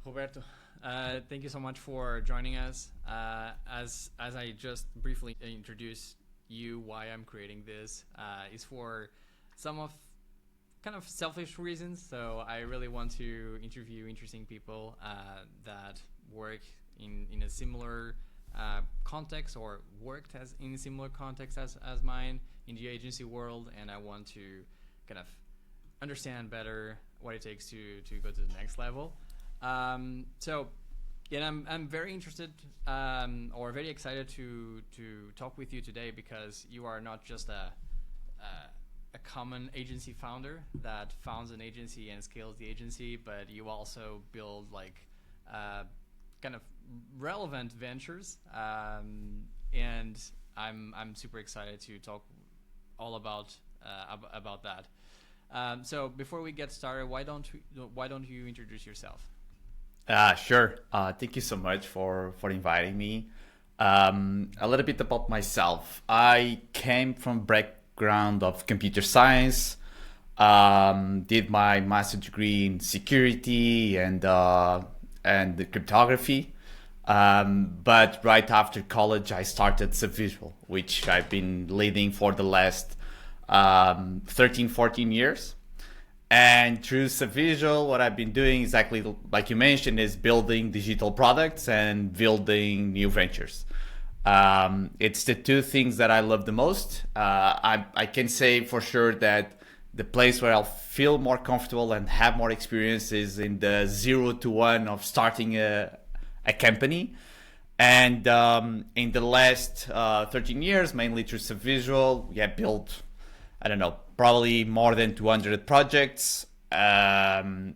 Roberto, thank you so much for joining us. As I just briefly introduced you, why I'm creating this is for some of kind of selfish reasons. So I really want to interview interesting people that work in a similar context or worked as in a similar context as mine in the agency world, and I want to kind of understand better what it takes to go to the next level. So, yeah, I'm very interested or very excited to talk with you today because you are not just a common agency founder that founds an agency and scales the agency, but you also build like kind of relevant ventures, and I'm super excited to talk all about that. So before we get started, why don't you introduce yourself? Sure. Thank you so much for inviting me. A little bit about myself. I came from background of computer science. Did my master degree in security and the cryptography. But right after college, I started Subvisual, which I've been leading for the last 13, 14 years. And through Subvisual, what I've been doing, exactly like you mentioned, is building digital products and building new ventures. It's the two things that I love the most. I can say for sure that the place where I'll feel more comfortable and have more experience is in the 0 to 1 of starting a company. And in the last 13 years, mainly through Subvisual, we have built, I don't know, probably more than 200 projects. And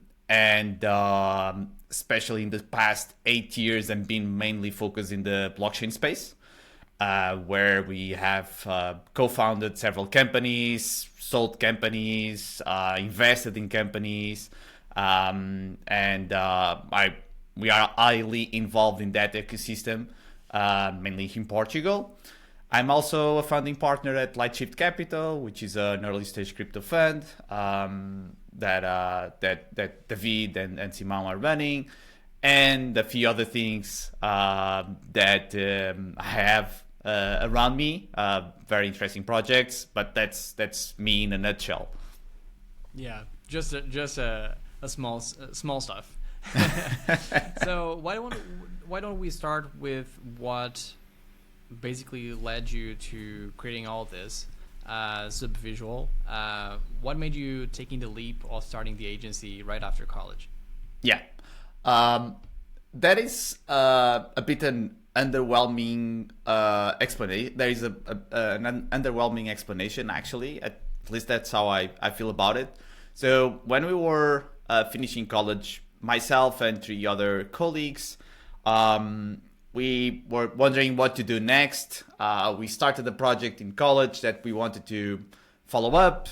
especially in the past 8 years, I've been mainly focused in the blockchain space, where we have co-founded several companies, sold companies, invested in companies, and we are highly involved in that ecosystem, mainly in Portugal. I'm also a founding partner at Lightshift Capital, which is an early stage crypto fund that David and Simon are running, and a few other things that I have around me. Very interesting projects, but that's me in a nutshell. Yeah, just a small stuff. So why don't we start with what basically led you to creating all this Subvisual? What made you taking the leap of starting the agency right after college? Yeah. Um, that is a bit an underwhelming explanation. There is an underwhelming explanation, actually. At least that's how I feel about it. So, when we were finishing college, myself and three other colleagues, um, we were wondering what to do next. We started a project in college that we wanted to follow up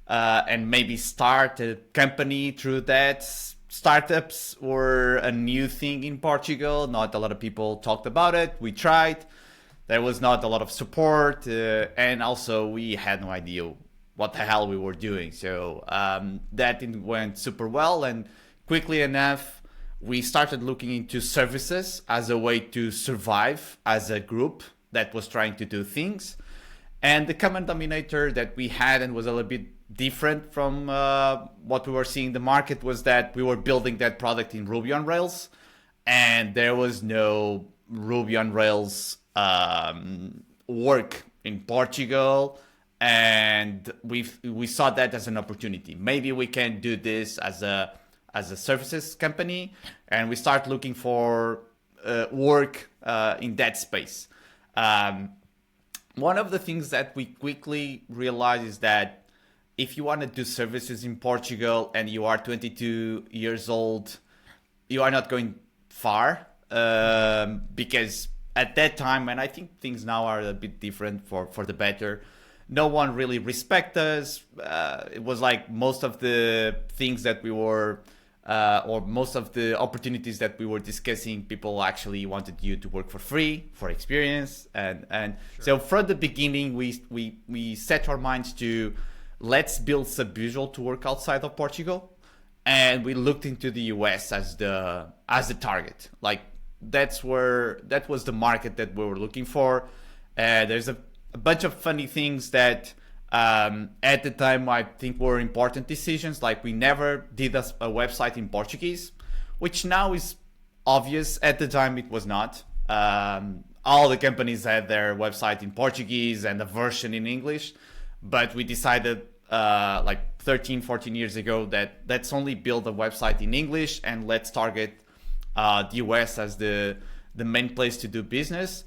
and maybe start a company through that. Startups were a new thing in Portugal. Not a lot of people talked about it. We tried. There was not a lot of support, and also we had no idea what the hell we were doing. So that didn't went super well, and quickly enough, we started looking into services as a way to survive as a group that was trying to do things. And the common denominator that we had and was a little bit different from what we were seeing in the market was that we were building that product in Ruby on Rails, and there was no Ruby on Rails work in Portugal. And we saw that as an opportunity. Maybe we can do this as a services company, and we start looking for work in that space. Um, One of the things that we quickly realized is that if you want to do services in Portugal and you are 22 years old, you are not going far, because at that time, and I think things now are a bit different for the better, no one really respect us. It was like most of the things that we were, or most of the opportunities that we were discussing, people actually wanted you to work for free, for experience, and Sure. so from the beginning, we set our minds to let's build Subvisual to work outside of Portugal, and we looked into the US as the target. Like that was the market that we were looking for. There's a bunch of funny things that at the time I think were important decisions. Like we never did a website in Portuguese, which now is obvious. At the time it was not. All the companies had their website in Portuguese and a version in English, but we decided like 13, 14 years ago that let's only build a website in English and let's target the US as the main place to do business.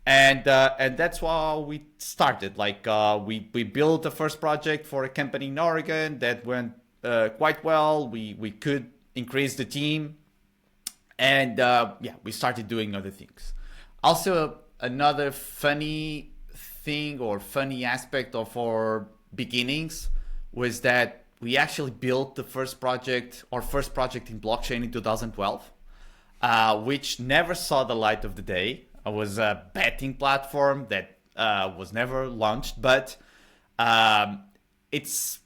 And that's how we started. Like we built the first project for a company in Oregon that went quite well. We could increase the team, and we started doing other things. Also, another funny thing or funny aspect of our beginnings was that we actually built our first project in blockchain in 2012, which never saw the light of the day. It was a betting platform that was never launched, but it's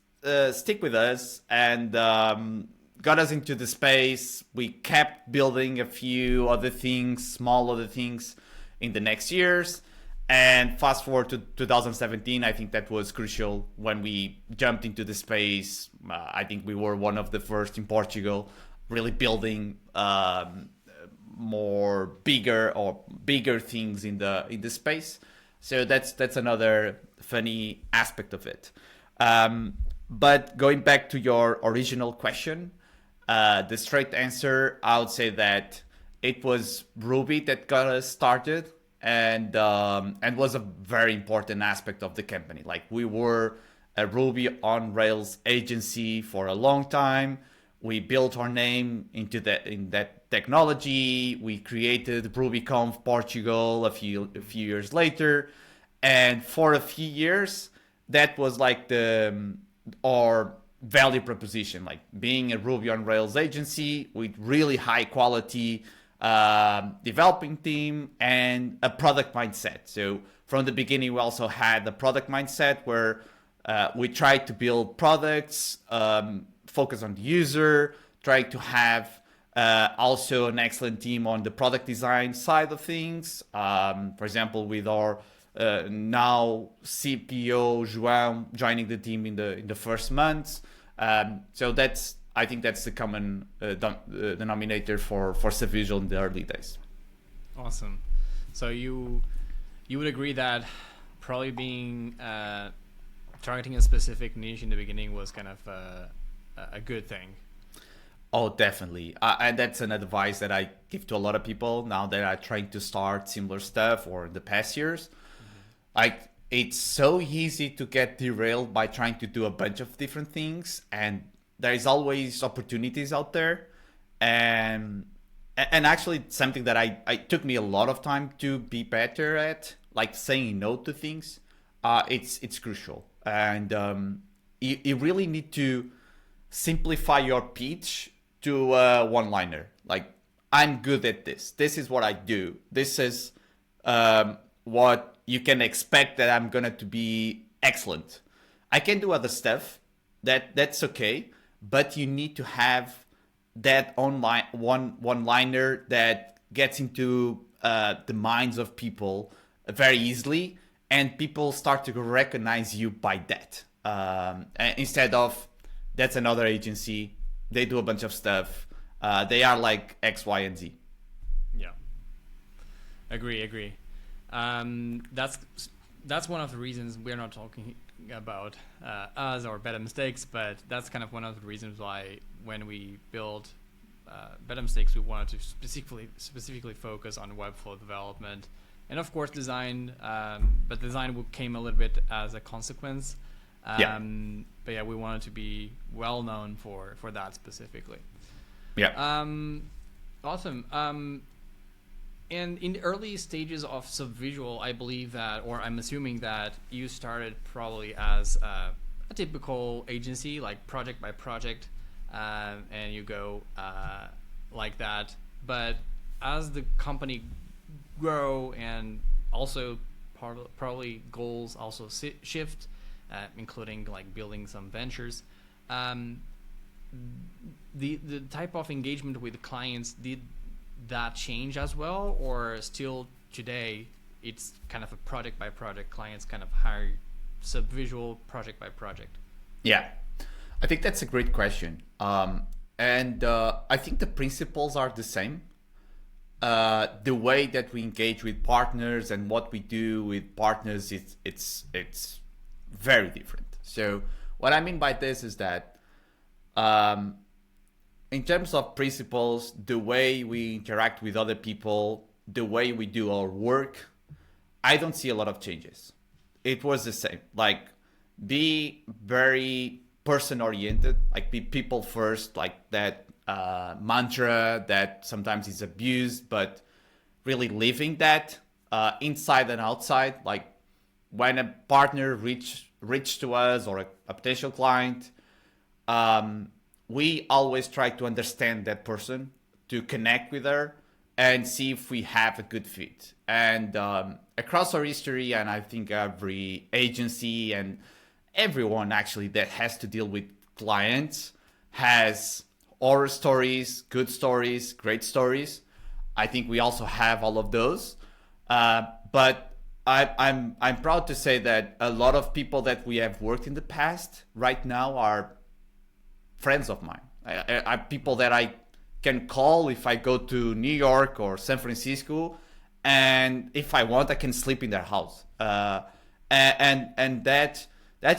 stick with us and got us into the space. We kept building a few other things, small other things in the next years. And fast forward to 2017, I think that was crucial when we jumped into the space. I think we were one of the first in Portugal really building bigger things in the space. So that's another funny aspect of it. But going back to your original question, the straight answer, I would say that it was Ruby that got us started, and was a very important aspect of the company. Like we were a Ruby on Rails agency for a long time. We built our name in that technology. We created RubyConf Portugal a few years later, and for a few years that was like our value proposition, like being a Ruby on Rails agency with really high quality developing team and a product mindset. So from the beginning, we also had the product mindset where we tried to build products, focus on the user, try to have also an excellent team on the product design side of things. For example, with our now CPO João joining the team in the first months. So I think that's the common denominator for Subvisual in the early days. Awesome. So you would agree that probably being targeting a specific niche in the beginning was kind of a good thing. Oh, definitely. And that's an advice that I give to a lot of people now that are trying to start similar stuff or in the past years. Like it's so easy to get derailed by trying to do a bunch of different things, and there is always opportunities out there. And actually something that I took me a lot of time to be better at, like saying no to things. It's crucial. And you really need to simplify your pitch to a one-liner. Like, I'm good at this. This is what I do. This is what you can expect that I'm going to be excellent. I can do other stuff. That's okay. But you need to have that one-liner that gets into the minds of people very easily, and people start to recognize you by that. Instead of, that's another agency, they do a bunch of stuff, they are like X, Y, and Z. Yeah, agree. That's one of the reasons we're not talking about us or better mistakes, but that's kind of one of the reasons why when we build better mistakes, we wanted to specifically focus on webflow development and of course design, but design came a little bit as a consequence. But yeah, we wanted to be well known for that specifically. Awesome. And in the early stages of Subvisual, I believe that, or I'm assuming that you started probably as a typical agency, like project by project, and you go like that. But as the company grow and also probably goals also shift, including like building some ventures, the type of engagement with clients, did that change as well, or still today it's kind of a project by project, clients kind of hire Subvisual project by project? Yeah, I think that's a great question. And I think the principles are the same. The way that we engage with partners and what we do with partners, it's very different. So what I mean by this is that in terms of principles, the way we interact with other people, the way we do our work, I don't see a lot of changes. It was the same. Like, be very person oriented, like be people first, like that mantra that sometimes is abused, but really living that inside and outside. Like, when a partner reach to us, or a potential client, we always try to understand that person, to connect with her and see if we have a good fit. And across our history, and I think every agency and everyone actually that has to deal with clients has horror stories, good stories, great stories. I think we also have all of those. But I'm proud to say that a lot of people that we have worked in the past right now are friends of mine. I people that I can call if I go to New York or San Francisco, and if I want, I can sleep in their house. And that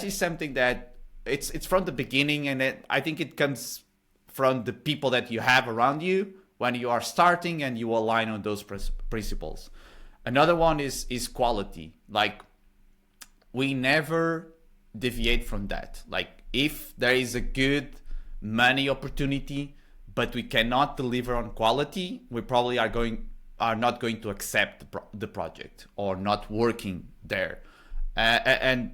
is something that it's from the beginning, and I think it comes from the people that you have around you when you are starting, and you align on those principles. Another one is quality. Like, we never deviate from that. Like, if there is a good money opportunity, but we cannot deliver on quality, we probably are not going to accept the project, or not working there. And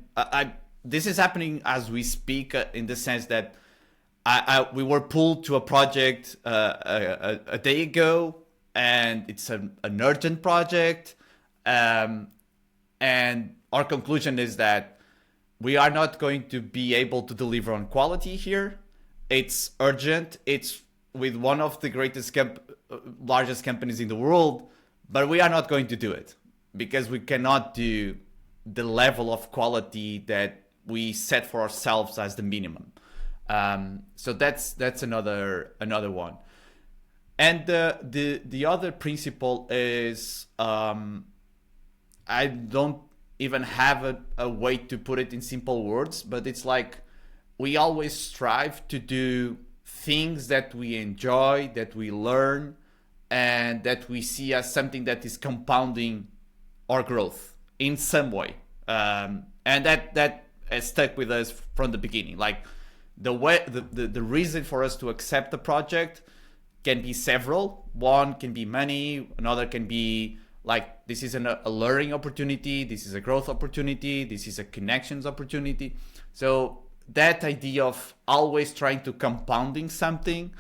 this is happening as we speak, in the sense that we were pulled to a project a day ago, and it's an urgent project. And our conclusion is that we are not going to be able to deliver on quality here. It's urgent. It's with one of the greatest largest companies in the world, but we are not going to do it because we cannot do the level of quality that we set for ourselves as the minimum. So that's another one. And the other principle is, I don't even have a way to put it in simple words, but it's like, we always strive to do things that we enjoy, that we learn, and that we see as something that is compounding our growth in some way. And that has stuck with us from the beginning. Like, the reason for us to accept the project can be several. One can be money. Another can be like, this is a learning opportunity. This is a growth opportunity. This is a connections opportunity. So that idea of always trying to compounding something,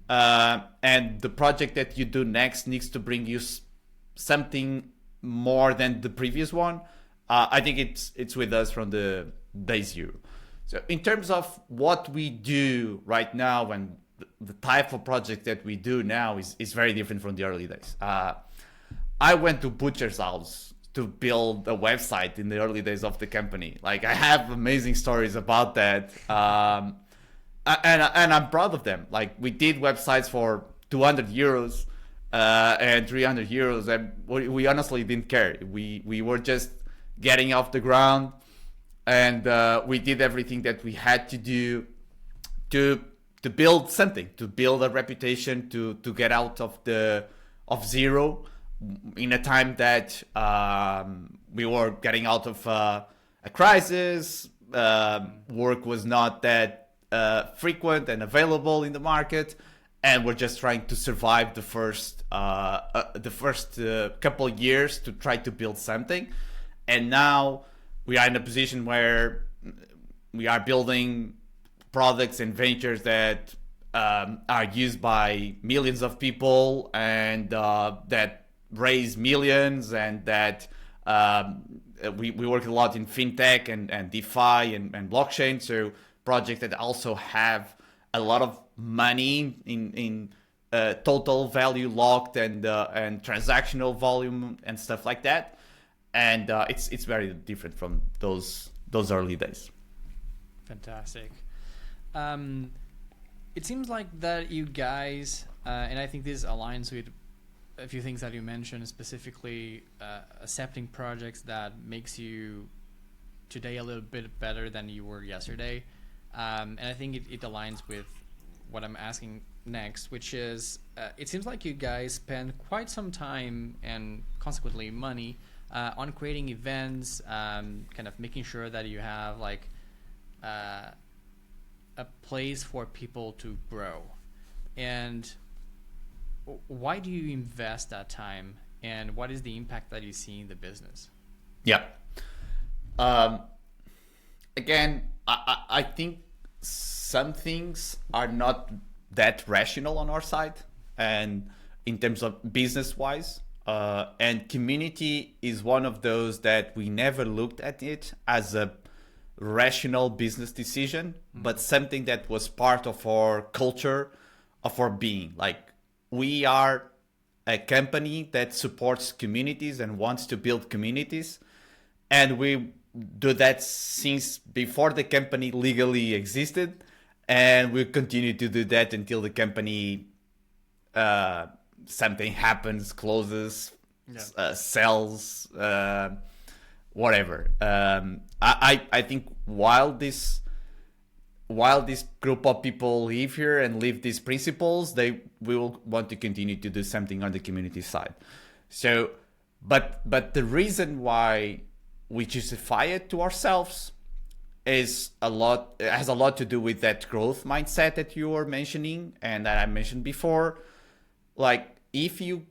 and the project that you do next needs to bring you something more than the previous one. I think it's with us from the day zero. So in terms of what we do right now, and the type of project that we do now is very different from the early days. I went to Butcher's house to build a website in the early days of the company. Like, I have amazing stories about that. And I'm proud of them. Like, we did websites for 200 euros and 300 euros. And we honestly didn't care. We were just getting off the ground, and we did everything that we had to do to build something, to build a reputation, to get out of zero in a time that we were getting out of a crisis. Work was not that frequent and available in the market, and we're just trying to survive the first couple of years to try to build something. And now we are in a position where we are building products and ventures that are used by millions of people, and that raise millions, and that we work a lot in fintech and DeFi and blockchain. So projects that also have a lot of money in total value locked and transactional volume and stuff like that. And it's very different from those early days. Fantastic. It seems like that you guys, and I think this aligns with a few things that you mentioned, specifically accepting projects that makes you today a little bit better than you were yesterday. And I think it aligns with what I'm asking next, which is it seems like you guys spend quite some time and consequently money on creating events, kind of making sure that you have like a place for people to grow. And why do you invest that time, and what is the impact that you see in the business? Yeah. Again, I think some things are not that rational on our side, and in terms of business wise, and community is one of those that we never looked at it as a rational business decision, but something that was part of our culture, of our being. Like, we are a company that supports communities and wants to build communities, and we do that since before the company legally existed, and we continue to do that until the company something happens, closes, sells, whatever. I think while this group of people live here and live these principles, they will want to continue to do something on the community side. So, but the reason why we justify it to ourselves has a lot to do with that growth mindset that you were mentioning and that I mentioned before. Like, if you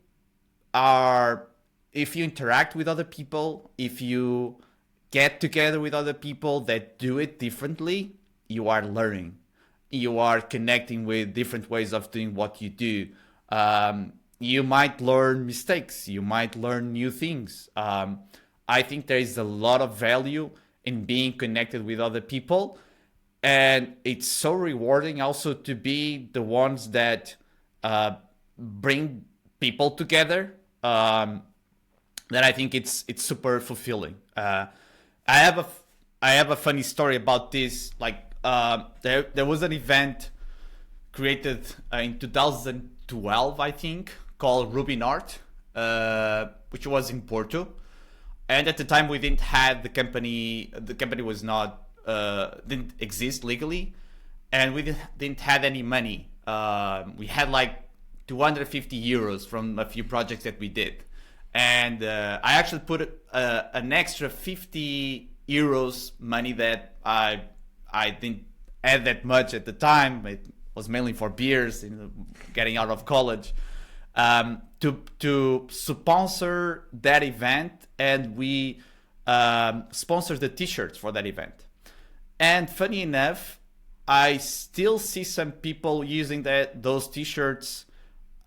interact with other people, if you get together with other people that do it differently, you are learning. You are connecting with different ways of doing what you do. You might learn mistakes. You might learn new things. I think there is a lot of value in being connected with other people. And it's so rewarding also to be the ones that bring people together, that I think it's super fulfilling. I have a funny story about this. Like, there was an event created in 2012, I think, called Ruby Art, which was in Porto. And at the time, we didn't have the company. The company was not didn't exist legally, and we didn't have any money. We had like 250 euros from a few projects that we did, and I actually put an extra 50 euros money that I didn't have that much at the time. It was mainly for beers, getting out of college. To sponsor that event, and we sponsored the t-shirts for that event. And funny enough, I still see some people using those t-shirts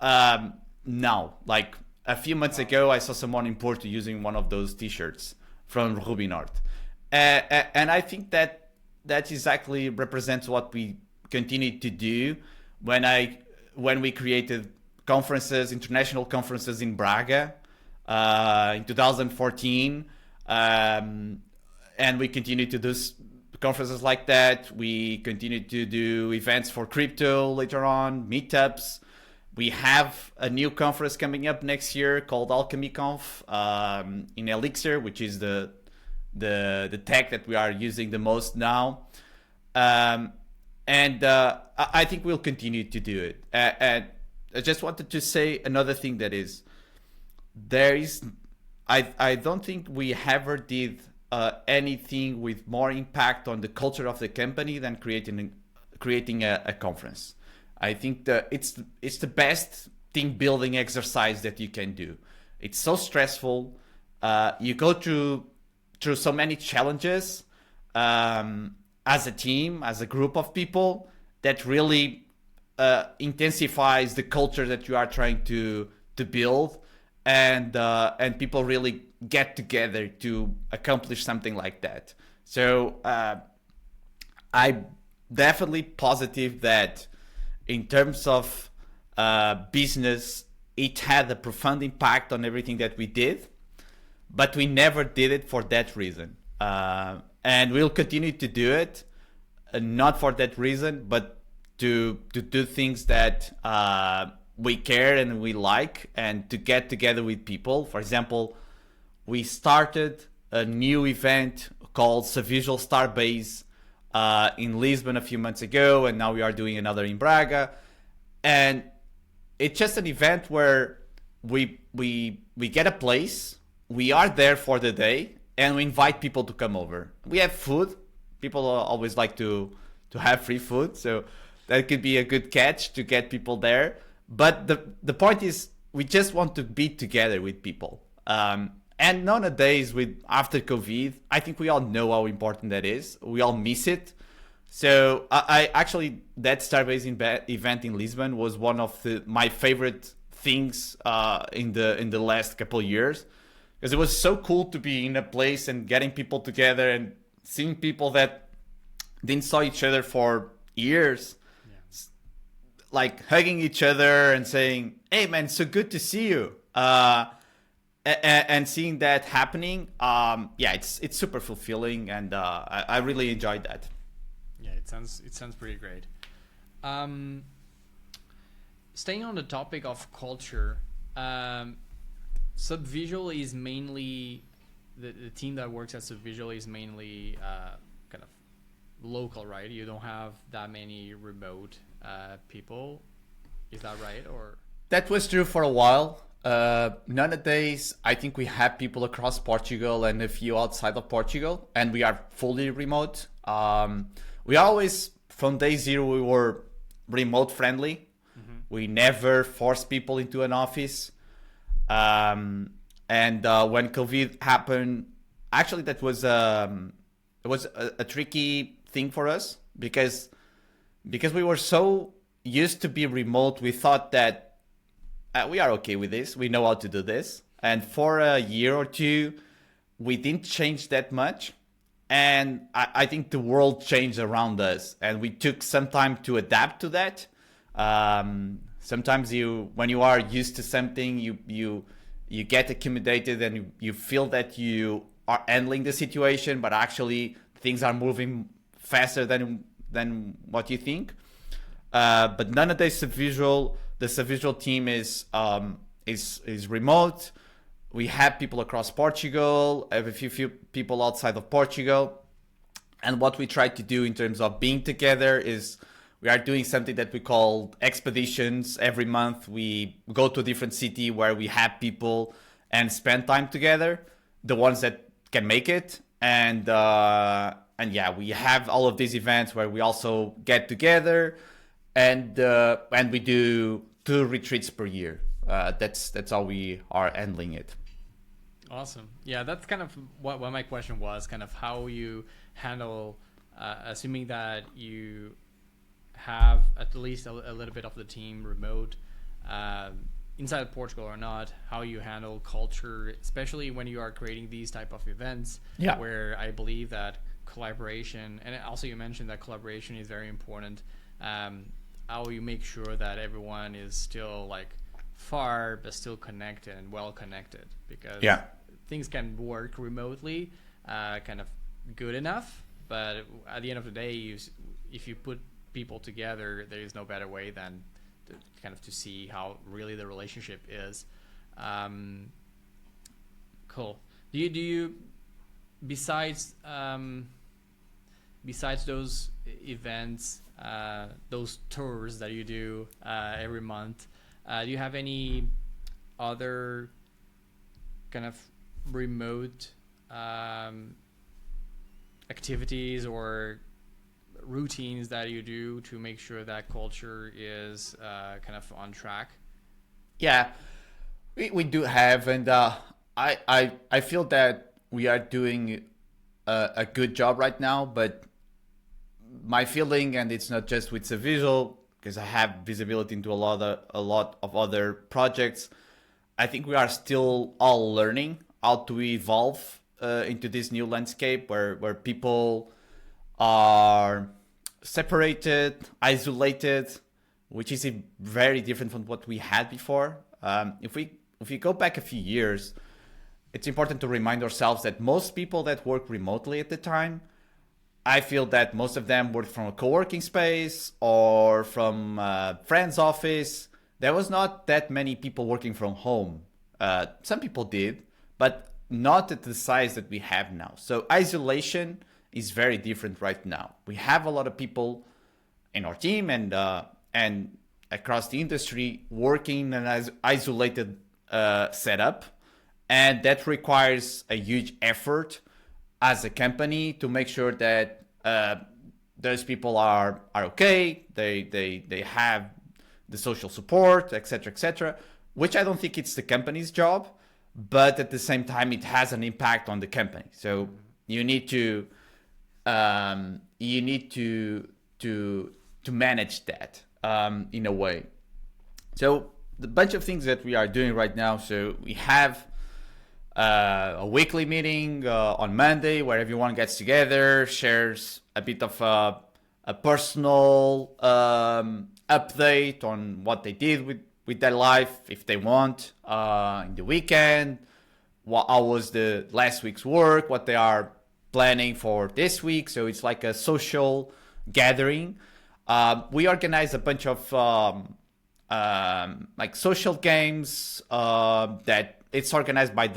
now. Like, a few months ago, I saw someone in Porto using one of those t-shirts from Ruby Art. And I think that exactly represents what we continue to do when we created conferences, international conferences in Braga in 2014, and we continue to do conferences like that. We continue to do events for crypto later on, meetups. We have a new conference coming up next year called AlchemyConf in Elixir, which is the tech that we are using the most now. And I think we'll continue to do it. And I just wanted to say another thing, that is, I don't think we ever did anything with more impact on the culture of the company than creating a conference. I think that it's the best team building exercise that you can do. It's so stressful. You go through so many challenges as a team, as a group of people, that really intensifies the culture that you are trying to build, and people really get together to accomplish something like that. So I definitely positive that in terms of business, it had a profound impact on everything that we did, but we never did it for that reason. And we'll continue to do it, not for that reason, but to do things that we care and we like, and to get together with people. For example, we started a new event called Subvisual Starbase in Lisbon a few months ago, and now we are doing another in Braga. And it's just an event where we get a place, we are there for the day, and we invite people to come over. We have food. People always like to have free food, so that could be a good catch to get people there. But the point is, we just want to be together with people. And nowadays, after COVID, I think we all know how important that is. We all miss it. So I actually, that Starbase event in Lisbon was one of my favorite things in the last couple of years, because it was so cool to be in a place and getting people together and seeing people that didn't saw each other for years, like hugging each other and saying, "Hey man, so good to see you." And seeing that happening, it's super fulfilling, and I really enjoyed that. Yeah, it sounds pretty great. Staying on the topic of culture, Subvisual is mainly the team that works at Subvisual is mainly kind of local, right? You don't have that many remote people. Is that right? Or that was true for a while. Nowadays, I think we have people across Portugal and a few outside of Portugal, and we are fully remote. We always, from day zero, we were remote friendly. Mm-hmm. We never forced people into an office. And when COVID happened, actually, that was it was a tricky thing for us, because we were so used to be remote. We thought that we are okay with this. We know how to do this. And for a year or two, we didn't change that much. And I think the world changed around us, and we took some time to adapt to that. Sometimes when you are used to something, you get accommodated, and you feel that you are handling the situation, but actually things are moving faster than what you think. But nowadays, the Subvisual team is remote. We have people across Portugal, have a few people outside of Portugal. And what we try to do in terms of being together is we are doing something that we call expeditions. Every month we go to a different city where we have people and spend time together, the ones that can make it. And we have all of these events where we also get together, and we do 2 retreats per year. That's how we are handling it. Awesome. Yeah, that's kind of what my question was, kind of how you handle, assuming that you have at least a little bit of the team remote, inside Portugal or not, how you handle culture, especially when you are creating these type of events, where I believe that collaboration, and also you mentioned that collaboration is very important. How you make sure that everyone is still like far but still connected and well connected, because things can work remotely kind of good enough, but at the end of the day, if you put people together, there is no better way than to see how really the relationship is. Cool. Do you besides those events, those tours that you do every month, do you have any other kind of remote activities or routines that you do to make sure that culture is kind of on track? Yeah, we do have, and I feel that we are doing a good job right now, but my feeling, and it's not just with Subvisual, because I have visibility into a lot of other projects, I think we are still all learning how to evolve into this new landscape where people are separated, isolated, which is very different from what we had before. If we go back a few years, it's important to remind ourselves that most people that work remotely at the time, I feel that most of them worked from a co-working space or from a friend's office. There was not that many people working from home. Some people did, but not at the size that we have now. So isolation is very different right now. We have a lot of people in our team and across the industry working in an isolated setup, and that requires a huge effort as a company to make sure that those people are okay, they have the social support, etc., which I don't think it's the company's job, but at the same time it has an impact on the company. So you need to manage that in a way. So the bunch of things that we are doing right now. So we have a weekly meeting on Monday where everyone gets together, shares a bit of a personal update on what they did with their life, if they want, in the weekend, how was the last week's work, what they are planning for this week. So it's like a social gathering. We organize a bunch of like social games that it's organized by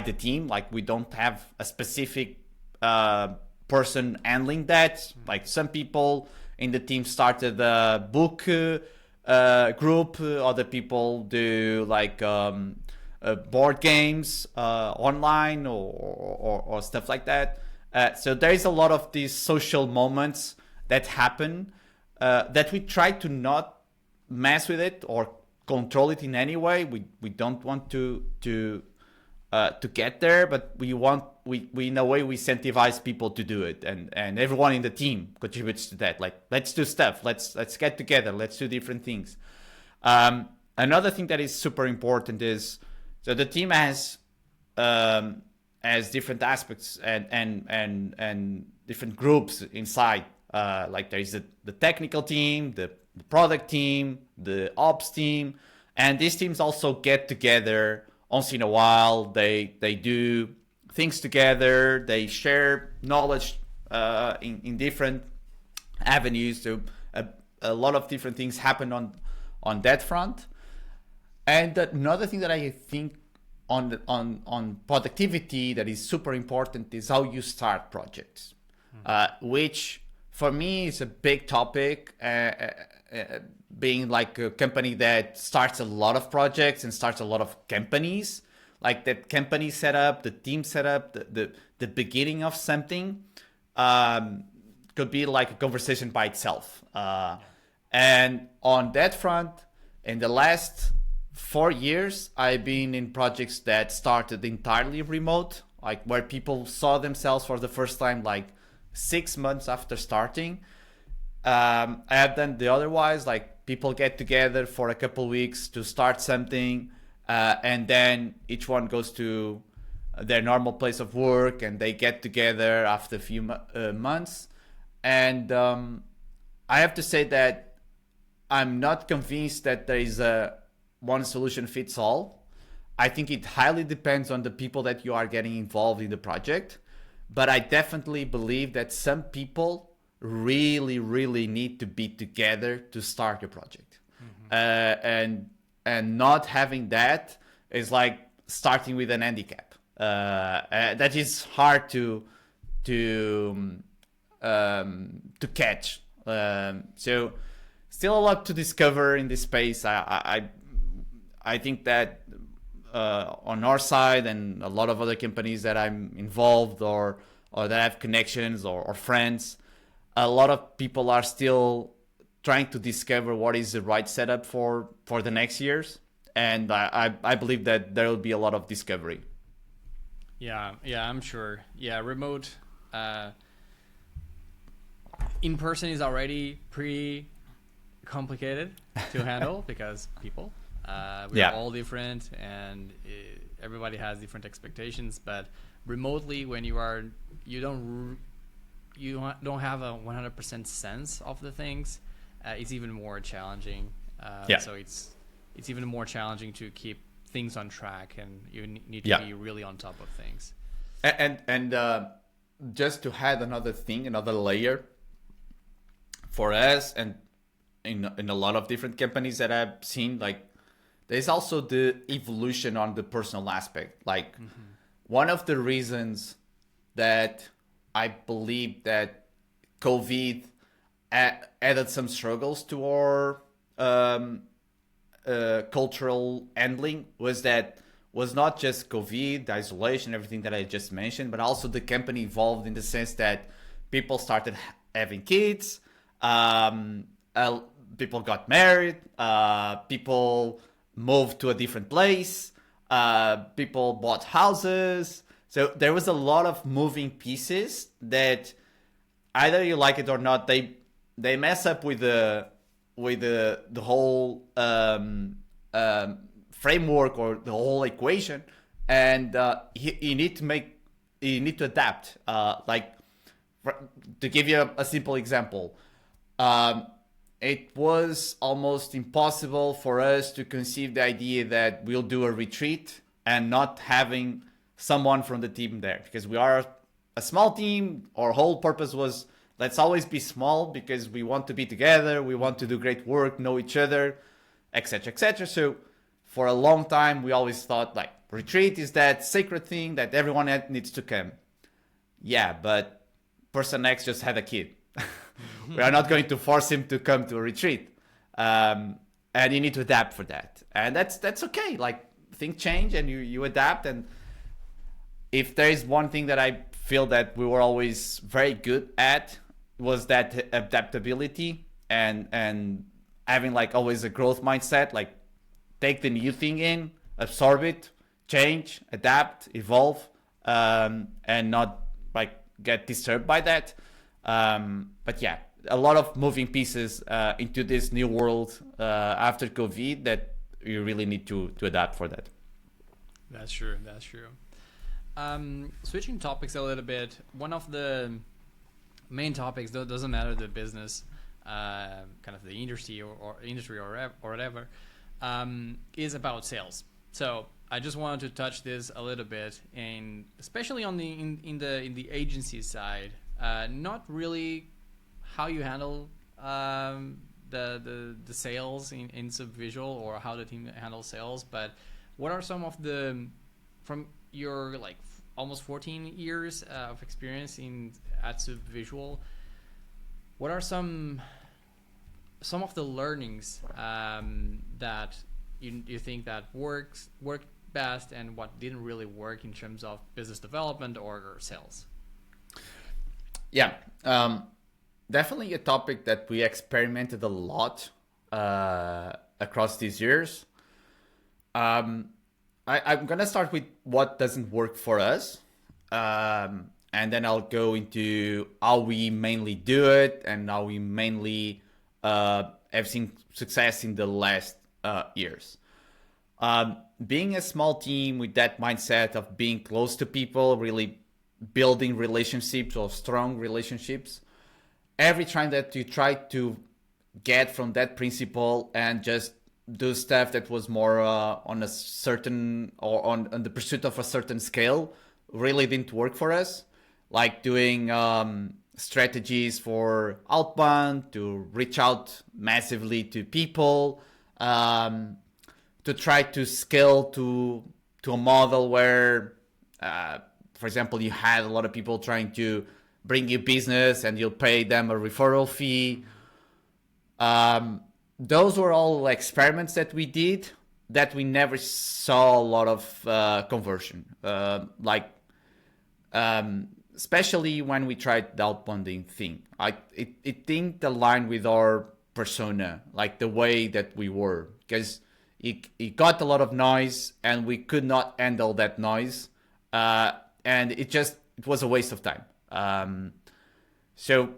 the team. Like we don't have a specific person handling that. Like some people in the team started a book group. Other people do like board games online or stuff like that. So there is a lot of these social moments that happen that we try to not mess with it or control it in any way. We don't want to get there, but we in a way we incentivize people to do it, and everyone in the team contributes to that. Like, let's do stuff, let's get together, let's do different things. Another thing that is super important is, so the team has different aspects and different groups inside. Like there is the technical team, the product team, the ops team, and these teams also get together once in a while. They do things together, they share knowledge in different avenues. So a lot of different things happen on that front. And another thing that I think on productivity that is super important is how you start projects, which for me is a big topic. Being like a company that starts a lot of projects and starts a lot of companies, like that company setup, the team setup, the beginning of something could be like a conversation by itself. And on that front, in the last 4 years, I've been in projects that started entirely remote, like where people saw themselves for the first time, like 6 months after starting. I have done the otherwise, like people get together for a couple weeks to start something, and then each one goes to their normal place of work and they get together after a few months. And I have to say that I'm not convinced that there is a one solution fits all. I think it highly depends on the people that you are getting involved in the project, but I definitely believe that some people really need to be together to start a project. And not having that is like starting with an handicap. That is hard to catch. So still a lot to discover in this space. I think that on our side and a lot of other companies that I'm involved or that have connections or friends, a lot of people are still trying to discover what is the right setup for the next years. And I believe that there will be a lot of discovery. Yeah, I'm sure. Yeah, remote in person is already pretty complicated to handle because people, we're all different and everybody has different expectations. But remotely, when you you don't have a 100% sense of the things, it's even more challenging. So it's even more challenging to keep things on track, and you need to be really on top of things. And just to add another thing, another layer for us, and in a lot of different companies that I've seen, like there's also the evolution on the personal aspect. Like one of the reasons that I believe that COVID added some struggles to our cultural handling was not just COVID, the isolation, everything that I just mentioned, but also the company evolved in the sense that people started having kids, people got married, people moved to a different place, people bought houses. So there was a lot of moving pieces that either you like it or not, they mess up with the whole framework or the whole equation, and you need to adapt. Like to give you a simple example, it was almost impossible for us to conceive the idea that we'll do a retreat and not having someone from the team there, because we are a small team. Our whole purpose was, let's always be small because we want to be together, we want to do great work, know each other, etc., etc. So for a long time, we always thought like retreat is that sacred thing that everyone needs to come. Yeah, but person X just had a kid. We are not going to force him to come to a retreat. And you need to adapt for that. And that's okay. Like things change and you adapt. And if there is one thing that I feel that we were always very good at, was that adaptability and having like always a growth mindset, like take the new thing in, absorb it, change, adapt, evolve, and not like get disturbed by that. But yeah, a lot of moving pieces into this new world after COVID that you really need to adapt for that. That's true. Switching topics a little bit, one of the main topics, though, doesn't matter the business, kind of the industry or whatever, is about sales. So I just wanted to touch this a little bit, and especially on in the agency side, not really how you handle the sales in Subvisual, or how the team handles sales, but what are some of the, from your like almost 14 years of experience at Subvisual, what are some of the learnings that you think that worked best, and what didn't really work in terms of business development or sales? Yeah, definitely a topic that we experimented a lot across these years. I'm gonna start with what doesn't work for us, and then I'll go into how we mainly do it and how we mainly have seen success in the last years. Being a small team with that mindset of being close to people, really building relationships or strong relationships, every time that you try to get from that principle and just do stuff that was more on a certain, or on the pursuit of a certain scale, really didn't work for us. Like doing strategies for outbound, to reach out massively to people, to try to scale to a model where, for example, you had a lot of people trying to bring you business and you'll pay them a referral fee. Those were all experiments that we did that we never saw a lot of conversion. Especially when we tried the outbounding thing. It didn't align with our persona, like the way that we were, because it got a lot of noise and we could not handle that noise. And it was a waste of time. So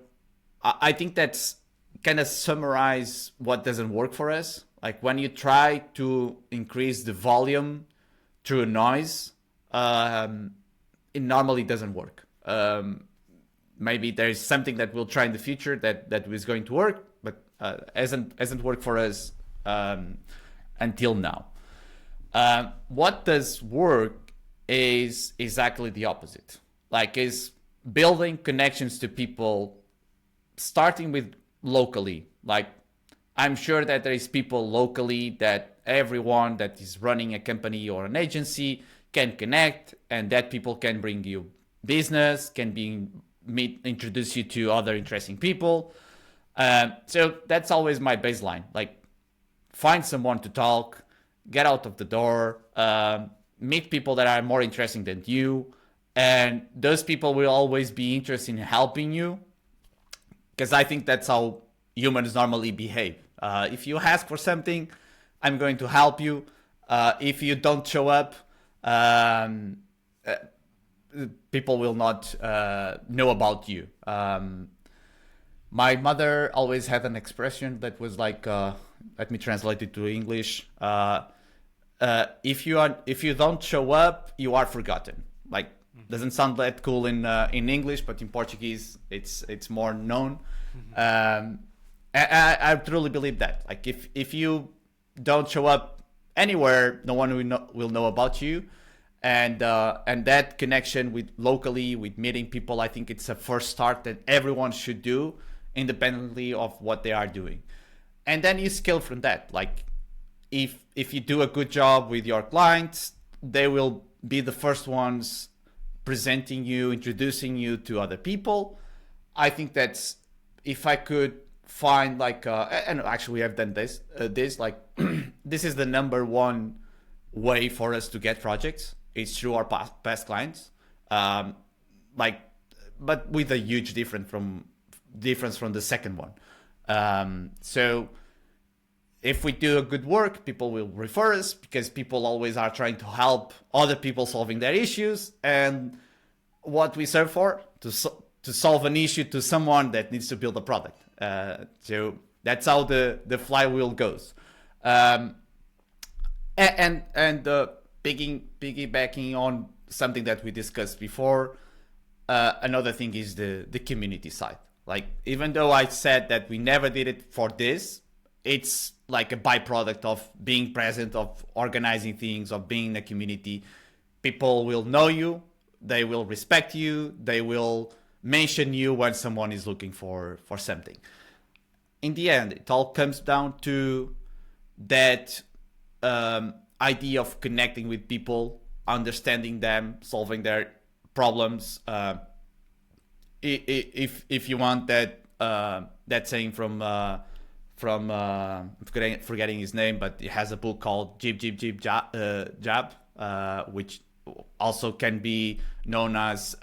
I think that's kind of summarize what doesn't work for us. Like when you try to increase the volume through noise, it normally doesn't work. maybe there is something that we'll try in the future that is going to work, but hasn't worked for us until now. What does work is exactly the opposite. Like, is building connections to people, starting with locally. Like, I'm sure that there is people locally that everyone that is running a company or an agency can connect, and that people can bring you business, introduce you to other interesting people. So that's always my baseline. Like, find someone to talk, get out of the door, meet people that are more interesting than you, and those people will always be interested in helping you, because I think that's how humans normally behave. If you ask for something, I'm going to help you. If you don't show up, people will not know about you. My mother always had an expression that was like, let me translate it to English. If you don't show up, you are forgotten. Like, doesn't sound that cool in English, but in Portuguese, it's more known. I truly believe that. Like, if you don't show up anywhere, no one will know about you. And that connection with locally, with meeting people, I think it's a first start that everyone should do, independently of what they are doing. And then you scale from that. Like, if you do a good job with your clients, they will be the first ones presenting you, introducing you to other people. I think that's, if I could find like, and actually we have done this like, this is the number one way for us to get projects. It's through our past clients. Like, but with a huge difference from the second one. So if we do a good work, people will refer us, because people always are trying to help other people solving their issues. And what we serve for, to solve an issue to someone that needs to build a product. So that's how the flywheel goes. And piggybacking on something that we discussed before, another thing is the community side. Like, even though I said that we never did it for this, it's like a byproduct of being present, of organizing things, of being in a community. People will know you, they will respect you, they will mention you when someone is looking for something. In the end, it all comes down to that idea of connecting with people, understanding them, solving their problems. If you want that saying from forgetting his name, but he has a book called Jib Jib Jib Jab, which also can be known as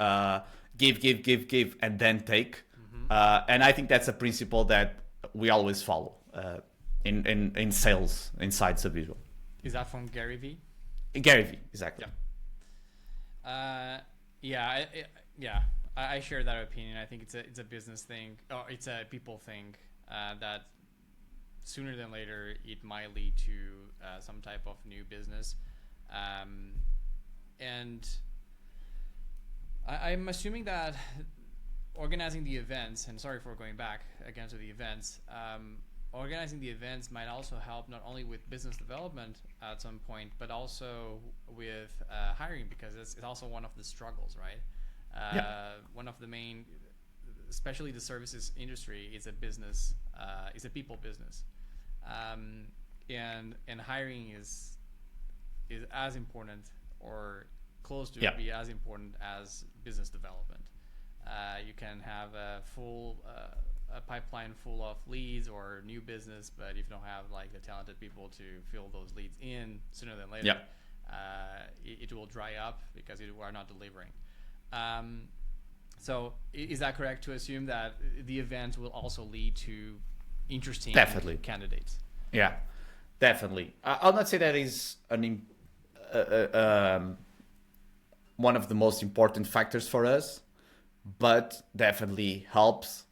give, and then take. And I think that's a principle that we always follow in sales inside Subvisual. Is that from Gary Vee? Gary Vee, exactly. Yeah. I share that opinion. I think it's a business thing. Oh, it's a people thing. That sooner than later it might lead to some type of new business. And I'm assuming that organizing the events, and sorry for going back again to the events, organizing the events might also help not only with business development at some point, but also with hiring, because it's also one of the struggles, right? One of the main, especially the services industry, is a business, is a people business, and hiring is as important, or close to be as important as business development. You can have a full a pipeline full of leads or new business, but if you don't have like the talented people to fill those leads in, sooner than later, it will dry up because you are not delivering. So is that correct to assume that the event will also lead to interesting candidates? Yeah, definitely. I'll not say that is one of the most important factors for us, but definitely helps.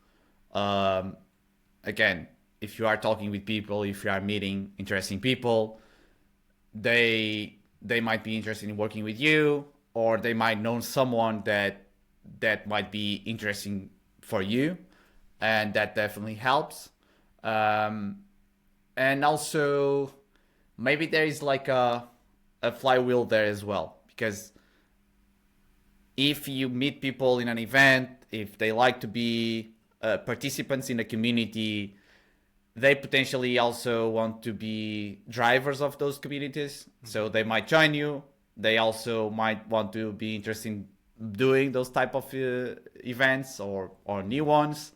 Again, if you are talking with people, if you are meeting interesting people, they might be interested in working with you, or they might know someone that that might be interesting for you, and that definitely helps. And also maybe there is like a flywheel there as well, because if you meet people in an event, if they like to be participants in a community, they potentially also want to be drivers of those communities. So they might join you. They also might want to be interested in doing those type of events or new ones.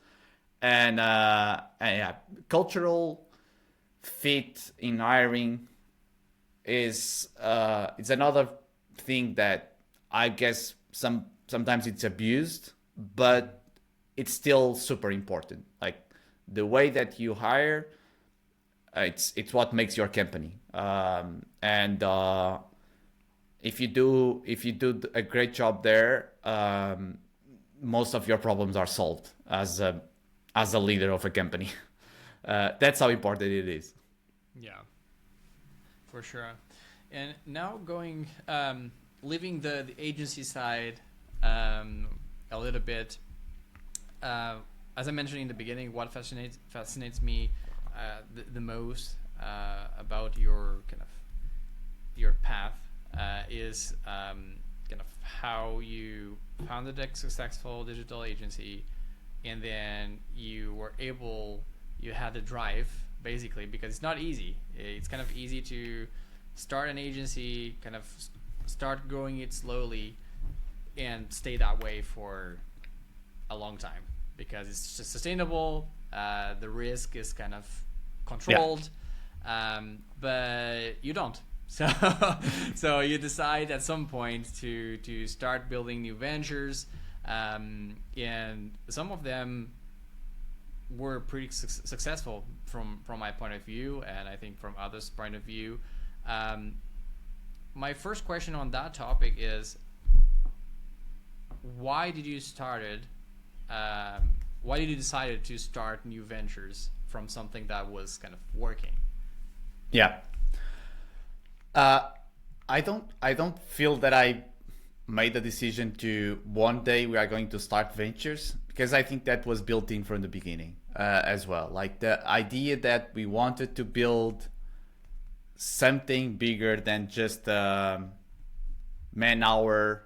And yeah, cultural fit in hiring is it's another thing that I guess sometimes it's abused, but it's still super important. Like the way that you hire, it's what makes your company. And if you do a great job there, most of your problems are solved as a leader of a company. That's how important it is. Yeah, for sure. And now going, leaving the agency side a little bit. As I mentioned in the beginning, what fascinates me the most about your kind of your path is kind of how you founded a successful digital agency, and then you had the drive basically, because it's not easy. It's kind of easy to start an agency, kind of start growing it slowly, and stay that way for a long time because it's just sustainable. The risk is kind of controlled, but you don't. So, so you decide at some point to start building new ventures, and some of them were pretty successful from my point of view, and I think from others' point of view. My first question on that topic is, why did you decide to start new ventures from something that was kind of working? Yeah. I don't feel that I made the decision to one day we are going to start ventures, because I think that was built in from the beginning as well. Like the idea that we wanted to build something bigger than just a man-hour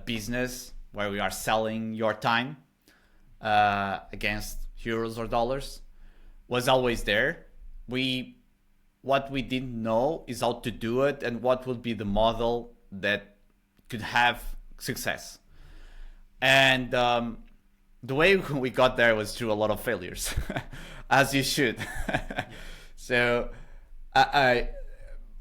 business where we are selling your time against euros or dollars was always there. What we didn't know is how to do it and what would be the model that could have success. And the way we got there was through a lot of failures, as you should. So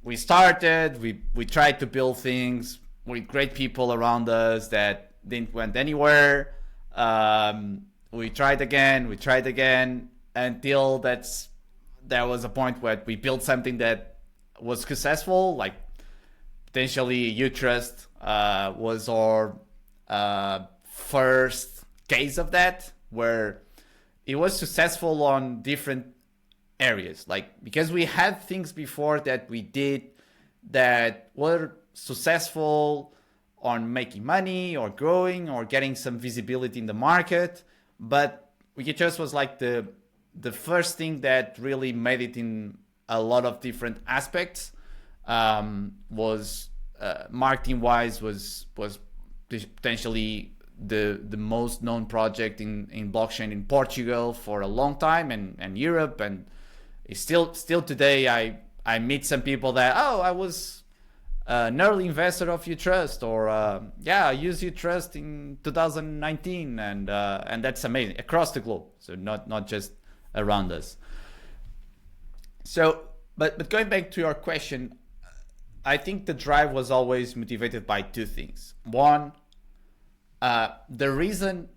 we started, we tried to build things with great people around us that didn't went anywhere. We tried again until there was a point where we built something that was successful. Like potentially Utrust was our first case of that, where it was successful on different areas. Like because we had things before that we did that were successful on making money or growing or getting some visibility in the market, but Utrust was like the first thing that really made it in a lot of different aspects. Was marketing wise was potentially the most known project in blockchain in Portugal for a long time, and Europe, and it's still today I meet some people that, I was an early investor of Utrust, or I used Utrust in 2019, and that's amazing across the globe. So not just around us. So, but going back to your question, I think the drive was always motivated by two things. One, the reason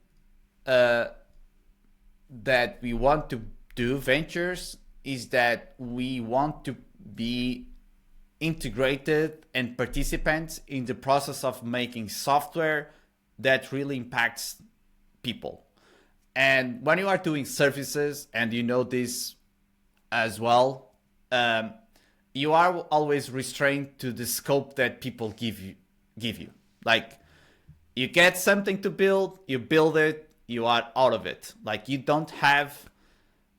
that we want to do ventures is that we want to be integrated and participants in the process of making software that really impacts people. And when you are doing services, and you know this as well, you are always restrained to the scope that people give you. Like you get something to build, you build it, you are out of it. Like you don't have.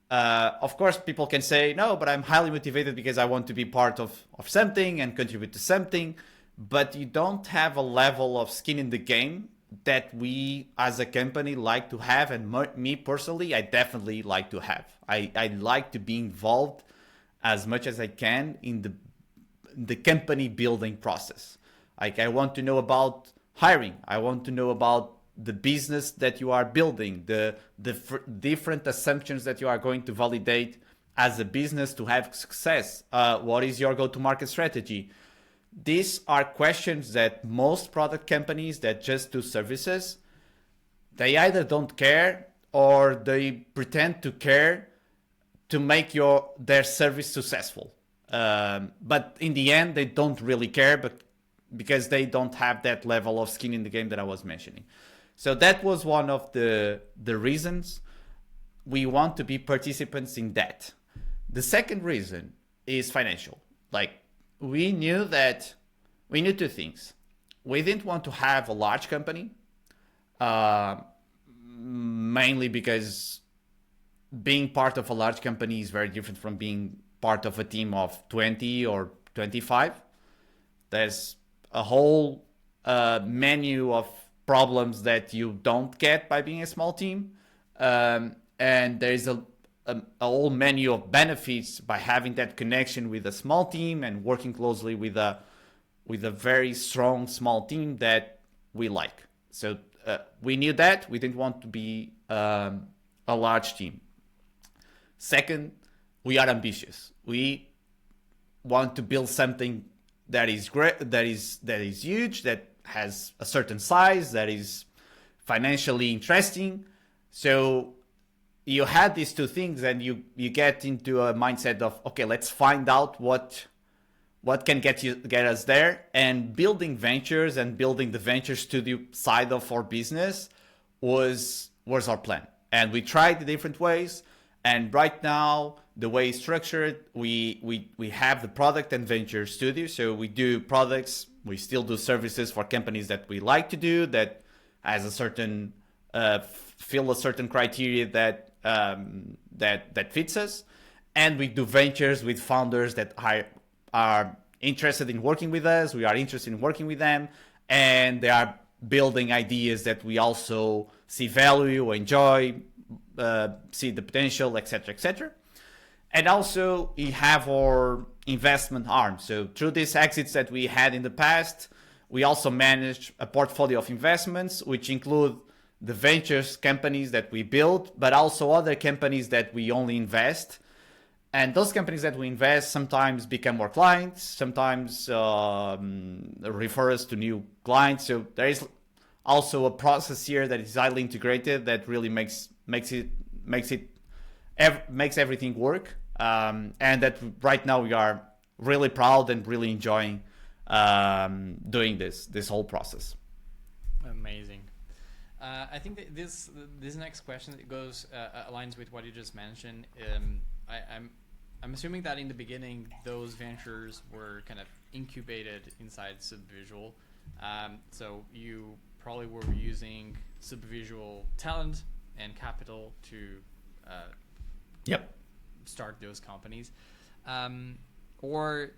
Of course, people can say no, but I'm highly motivated because I want to be part of something and contribute to something. But you don't have a level of skin in the game that we as a company like to have, and me personally, I definitely like to have. I like to be involved as much as I can in the company building process. Like I want to know about hiring. I want to know about the business that you are building, the different assumptions that you are going to validate as a business to have success. What is your go-to-market strategy? These are questions that most product companies that just do services, they either don't care or they pretend to care to make their service successful. But in the end, they don't really care, but because they don't have that level of skin in the game that I was mentioning. So that was one of the reasons we want to be participants in that. The second reason is financial. Like we knew two things. We didn't want to have a large company, mainly because being part of a large company is very different from being part of a team of 20 or 25. There's a whole menu of problems that you don't get by being a small team. And there's a whole menu of benefits by having that connection with a small team and working closely with a very strong small team that we like. So we knew that. We didn't want to be a large team. Second, we are ambitious. We want to build something that is great, that is huge, that has a certain size, that is financially interesting. So you had these two things, and you get into a mindset of, okay, let's find out what can get us there. And building ventures and building the venture studio side of our business was our plan. And we tried the different ways. And right now, the way it's structured, we have the product and venture studio. So we do products. We still do services for companies that we like to do, that has a certain fill a certain criteria that fits us. And we do ventures with founders that are interested in working with us. We are interested in working with them, and they are building ideas that we also see value, enjoy, see the potential, etc., etc. And also we have our investment arm. So through these exits that we had in the past, we also manage a portfolio of investments, which include the ventures companies that we build, but also other companies that we only invest. And those companies that we invest sometimes become our clients, sometimes refer us to new clients. So there is also a process here that is highly integrated that really makes everything work. And that right now we are really proud and really enjoying doing this whole process. Amazing. I think that this next question goes aligns with what you just mentioned. I'm assuming that in the beginning those ventures were kind of incubated inside Subvisual. So you probably were using Subvisual talent and capital to start those companies. Or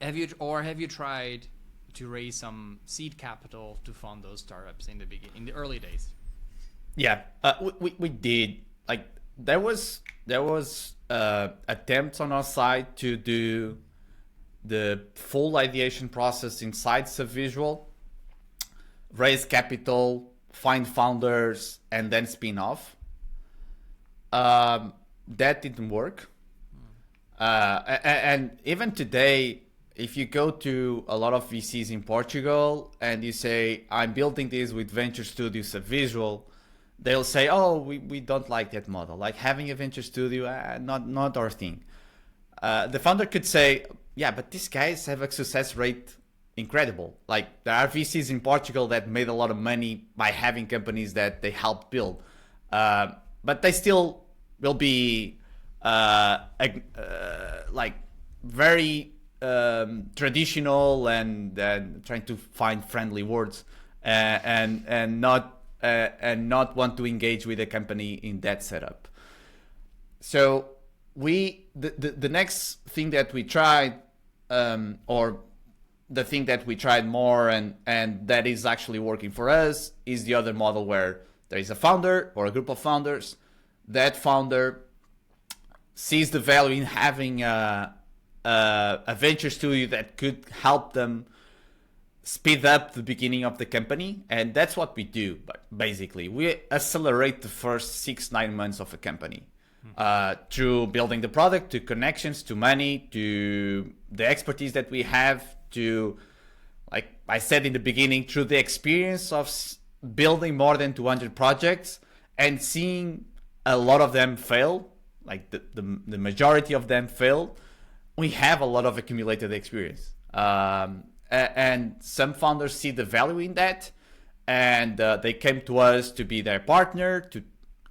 have you tried to raise some seed capital to fund those startups in the early days? Yeah, we did. Like there was attempts on our side to do the full ideation process inside Subvisual, raise capital, find founders, and then spin off. That didn't work. And even today, if you go to a lot of VCs in Portugal and you say, I'm building this with Venture Studio Subvisual, they'll say, oh, we don't like that model. Like having a venture studio, not our thing. The founder could say, yeah, but these guys have a success rate incredible. Like there are VCs in Portugal that made a lot of money by having companies that they helped build. But they still will be like very traditional and trying to find friendly words and not want to engage with the company in that setup. So the next thing that we tried, or the thing that we tried more and that is actually working for us, is the other model where there is a founder or a group of founders. That founder sees the value in having a venture studio that could help them speed up the beginning of the company. And that's what we do. But basically, we accelerate the first 6-9 months of a company. Through building the product, to connections, to money, to the expertise that we have, to, like I said in the beginning, through the experience of building more than 200 projects and seeing a lot of them fail, like the majority of them fail, we have a lot of accumulated experience. And some founders see the value in that, and they came to us to be their partner, to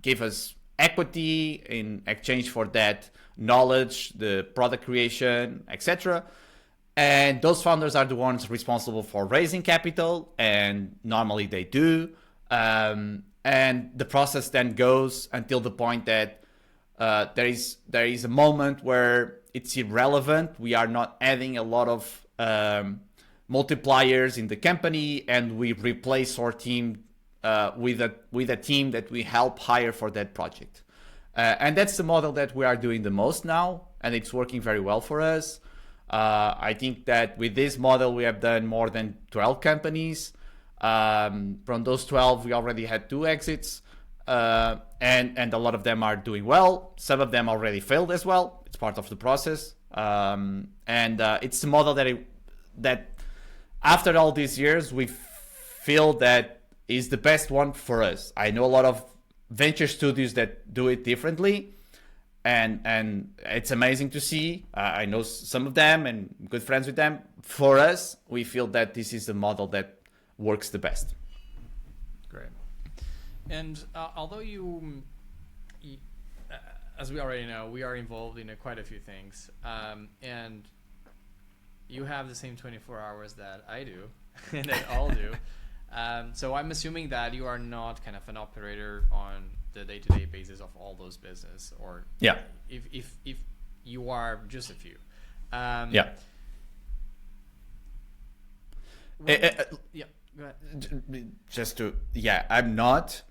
give us equity in exchange for that knowledge, the product creation, etc. And those founders are the ones responsible for raising capital, and normally they do. And the process then goes until the point that there is a moment where it's irrelevant. We are not adding a lot of multipliers in the company, and we replace our team with a team that we help hire for that project. And that's the model that we are doing the most now, and it's working very well for us. I think that with this model, we have done more than 12 companies. From those 12, we already had 2 exits, and a lot of them are doing well. Some of them already failed as well. It's part of the process. And it's a model that after all these years, we feel that is the best one for us. I know a lot of venture studios that do it differently, and it's amazing to see. I know some of them and good friends with them. For us, we feel that this is the model that works the best. Great. And although as we already know, we are involved in quite a few things, and you have the same 24 hours that I do, and that all do. So I'm assuming that you are not kind of an operator on the day-to-day basis of all those business, or yeah, if you are, just a few. Yeah. Yeah. Go ahead. I'm not,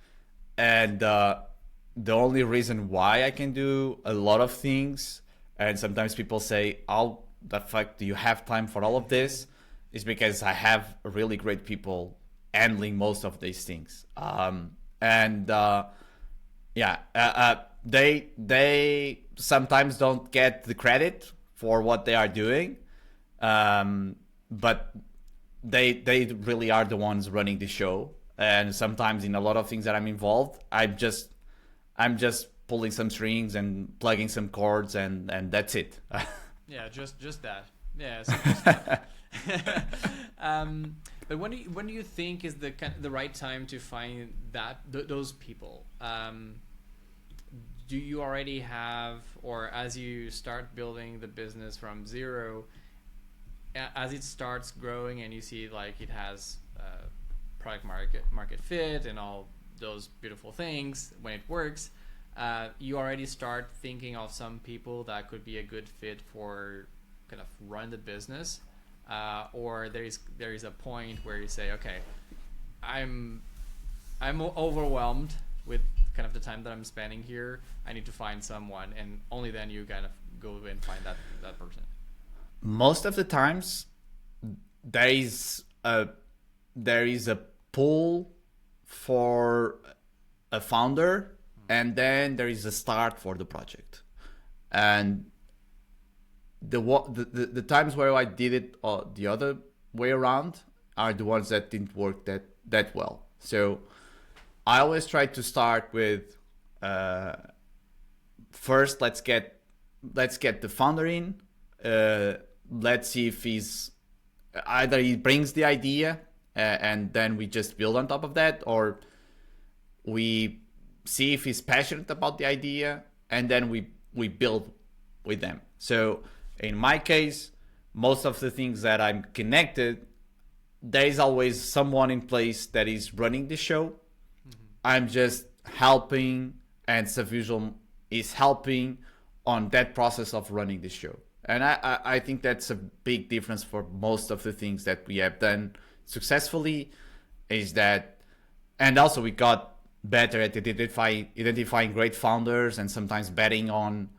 and the only reason why I can do a lot of things, and sometimes people say, "Oh, the fuck, do you have time for all of this?" is because I have really great people handling most of these things. They sometimes don't get the credit for what they are doing, but they really are the ones running the show. And sometimes in a lot of things that I'm involved, I'm just pulling some strings and plugging some chords, and that's it. Yeah, just that. Yeah, simple stuff. But when do you think is the right time to find those people? Do you already have, or as you start building the business from zero, as it starts growing and you see like it has product market fit and all those beautiful things, when it works, you already start thinking of some people that could be a good fit for kind of run the business, or there is a point where you say, okay, I'm overwhelmed with kind of the time that I'm spending here. I need to find someone, and only then you kind of go and find that person. Most of the times, there is a pull for a founder, and then there is a start for the project. And the times where I did it the other way around are the ones that didn't work that well. So I always try to start with first let's get the founder in. Let's see if either he brings the idea and then we just build on top of that, or we see if he's passionate about the idea and then we build with them. So in my case, most of the things that I'm connected, there is always someone in place that is running the show. I'm just helping, and Subvisual is helping on that process of running the show. And I think that's a big difference for most of the things that we have done successfully, is that, and also we got better at identifying great founders and sometimes betting on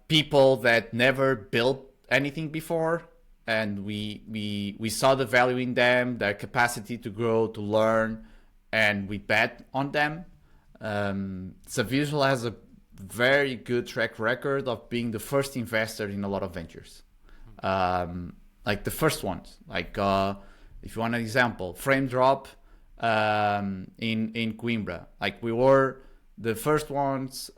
people that never built anything before. And we saw the value in them, their capacity to grow, to learn, and we bet on them. Subvisual has a very good track record of being the first investor in a lot of ventures. Like the first ones, like if you want an example, Frame Drop in Coimbra. Like we were the first ones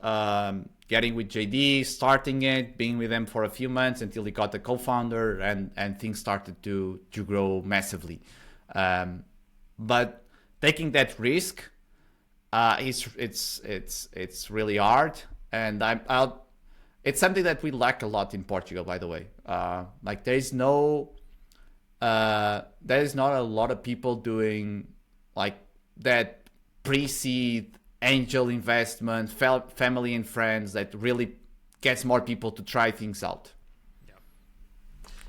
getting with JD, starting it, being with them for a few months until he got the co-founder, and things started to grow massively. But taking that risk, it's really hard, and it's something that we lack a lot in Portugal, by the way. Like there is not a lot of people doing like that pre-seed angel investment, family and friends, that really gets more people to try things out.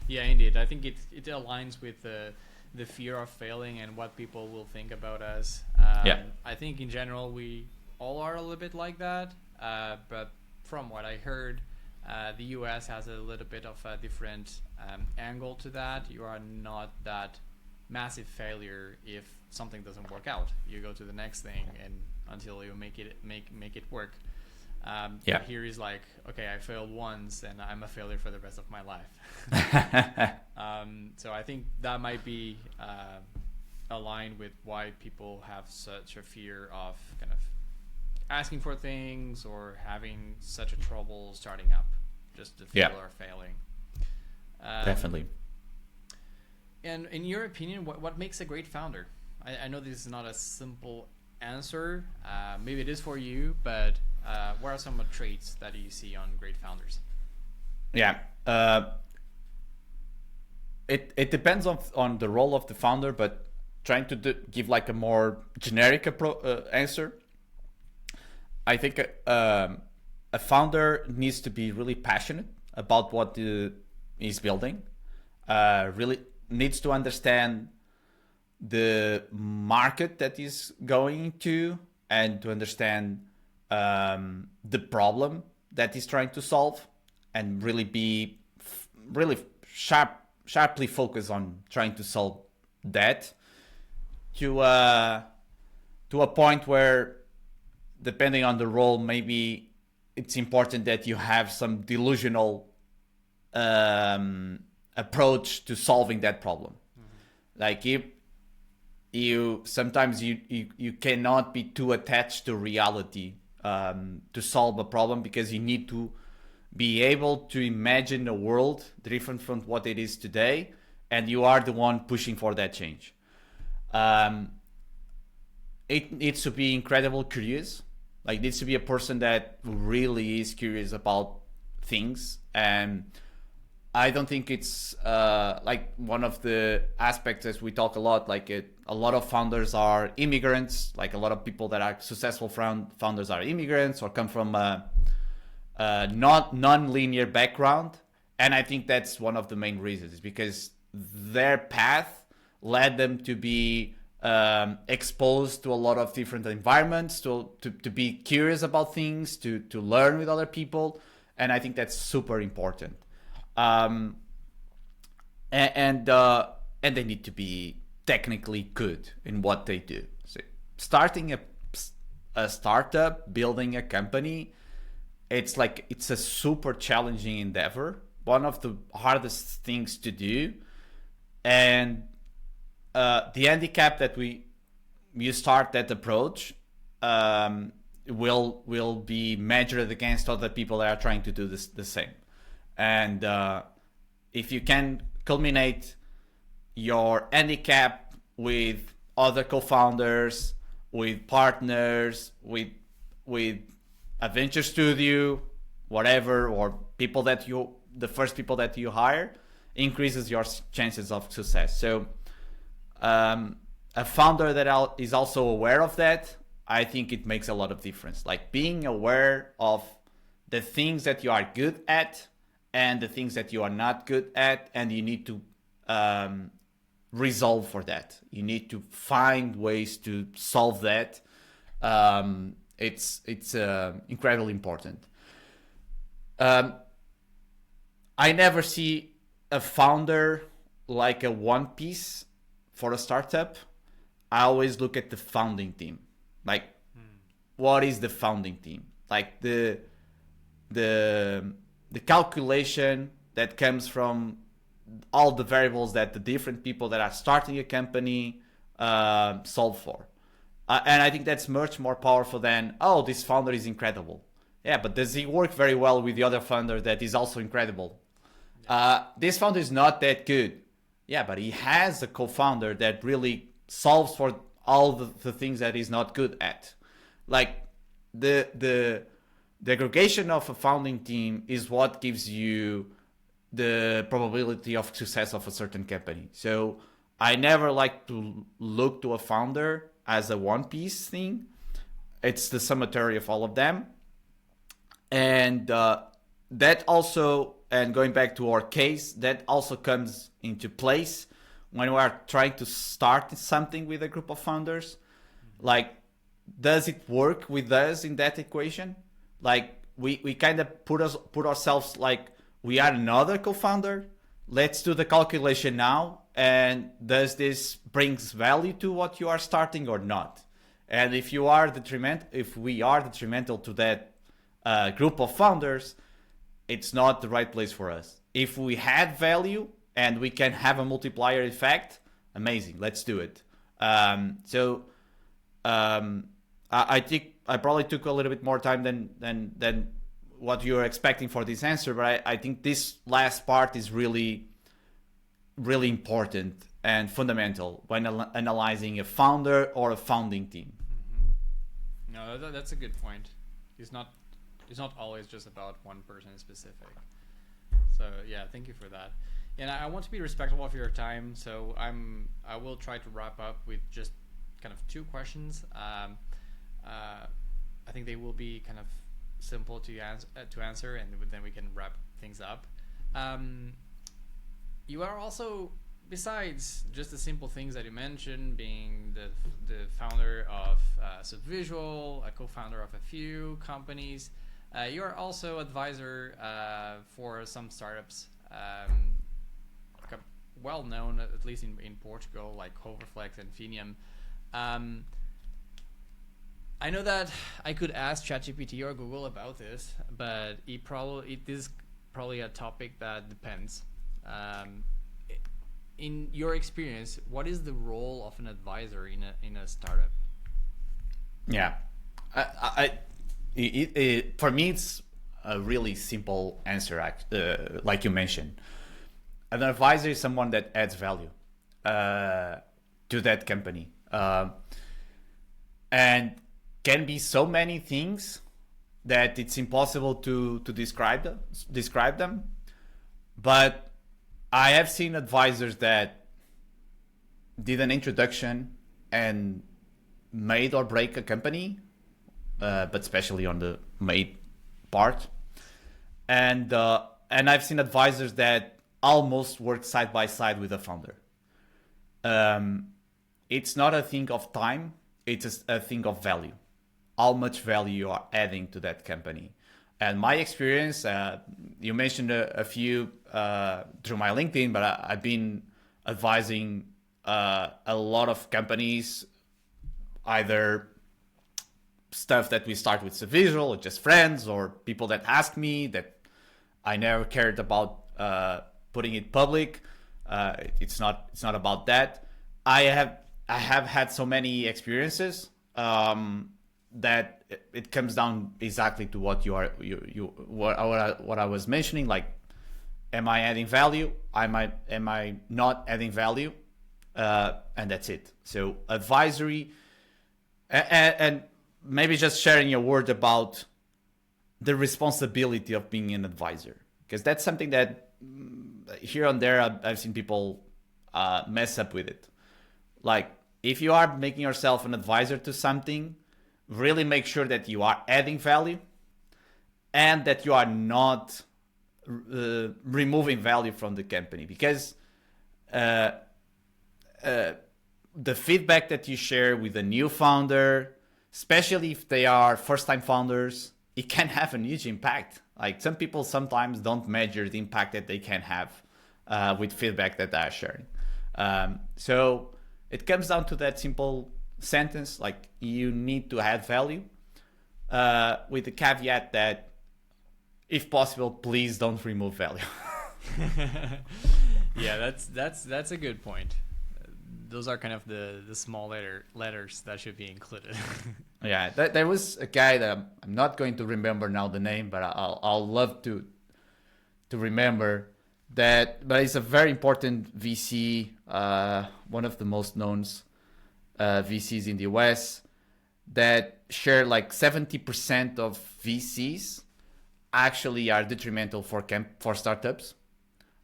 Yeah, indeed. I think it aligns with the fear of failing and what people will think about us. I think in general we all are a little bit like that, but from what I heard, the US has a little bit of a different angle to that. You are not that massive failure if something doesn't work out. You go to the next thing and until you make it work. Here is like, okay, I failed once and I'm a failure for the rest of my life. So I think that might be aligned with why people have such a fear of kind of asking for things or having such a trouble starting up, just the fear of failing. Definitely. And in your opinion, what makes a great founder? I know this is not a simple answer. Maybe it is for you, but what are some of the traits that you see on great founders? It depends on the role of the founder, but trying to give like a more generic answer, I think a founder needs to be really passionate about what he's building, really needs to understand the market that he's going to, and to understand the problem that he's trying to solve, and really be really sharply focused on trying to solve that to a point where, depending on the role, maybe it's important that you have some delusional approach to solving that problem. Like you sometimes you cannot be too attached to reality to solve a problem, because you need to be able to imagine a world different from what it is today, and you are the one pushing for that change. It needs to be incredibly curious. Like, it needs to be a person that really is curious about things. And I don't think it's like one of the aspects, as we talk a lot, like a lot of founders are immigrants. Like a lot of people that are successful founders are immigrants or come from a non-linear background. And I think that's one of the main reasons, is because their path led them to be exposed to a lot of different environments, to be curious about things, to learn with other people. And I think that's super important. And they need to be technically good in what they do. So starting a startup, building a company, it's a super challenging endeavor, one of the hardest things to do. And the handicap that you start that approach will be measured against other people that are trying to do the same. And if you can culminate your handicap with other co-founders, with partners, with a venture studio, whatever, or people the first people that you hire, increases your chances of success. So a founder that is also aware of that, I think it makes a lot of difference. Like being aware of the things that you are good at and the things that you are not good at, and you need to resolve for that. You need to find ways to solve that. It's incredibly important. I never see a founder like a one piece for a startup. I always look at the founding team. Like, what is the founding team? Like the calculation that comes from all the variables that the different people that are starting a company solve for. And I think that's much more powerful than, oh, this founder is incredible. Yeah, but does he work very well with the other founder that is also incredible? This founder is not that good. Yeah, but he has a co-founder that really solves for all the things that he's not good at. Like the aggregation of a founding team is what gives you the probability of success of a certain company. So I never like to look to a founder as a one piece thing. It's the summatory of all of them. And that also, and going back to our case, that also comes into place when we are trying to start something with a group of founders. Like, does it work with us in that equation? Like, we kind of put ourselves like we are another co-founder. Let's do the calculation now. And does this brings value to what you are starting or not? And if we are detrimental to that group of founders, it's not the right place for us. If we had value and we can have a multiplier effect, amazing, let's do it. I think I probably took a little bit more time than what you were expecting for this answer, but I think this last part is really, really important and fundamental when analyzing a founder or a founding team. No, that's a good point. It's not always just about one person in specific. So yeah, thank you for that. And I want to be respectful of your time, so I will try to wrap up with just kind of two questions. I think they will be kind of simple to answer, and then we can wrap things up. You are also, besides just the simple things that you mentioned, being the founder of Subvisual, a co-founder of a few companies, you are also advisor for some startups, well known at least in Portugal, like Hoverflex and Finium. I know that I could ask ChatGPT or Google about this, but this is probably a topic that depends. In your experience, what is the role of an advisor in a startup? Yeah, for me, it's a really simple answer. Like you mentioned, an advisor is someone that adds value to that company, and can be so many things that it's impossible to describe them. But I have seen advisors that did an introduction and made or break a company, but especially on the made part. And I've seen advisors that almost work side by side with the founder. It's not a thing of time, it's a thing of value. How much value you are adding to that company. And my experience, you mentioned a few through my LinkedIn, but I've been advising a lot of companies, either stuff that we start with Subvisual, or just friends, or people that ask me that I never cared about putting it public. It's not about that. I have had so many experiences that it comes down exactly to what what I was mentioning. Like, am I adding value? Am I not adding value? And that's it. So advisory, and maybe just sharing a word about the responsibility of being an advisor, because that's something that here and there I've seen people mess up with it. Like, if you are making yourself an advisor to something, really make sure that you are adding value and that you are not removing value from the company, because uh, the feedback that you share with a new founder, especially if they are first-time founders, it can have a huge impact. Like, some people sometimes don't measure the impact that they can have with feedback that they are sharing. So it comes down to that simple sentence, like, you need to add value, with the caveat that, if possible, please don't remove value. Yeah, that's a good point. Those are kind of the small letters that should be included. Yeah, there was a guy that I'm not going to remember now the name, but I'll love to remember that. But it's a very important VC, one of the most known VCs in the US, that share like 70% of VCs actually are detrimental for startups,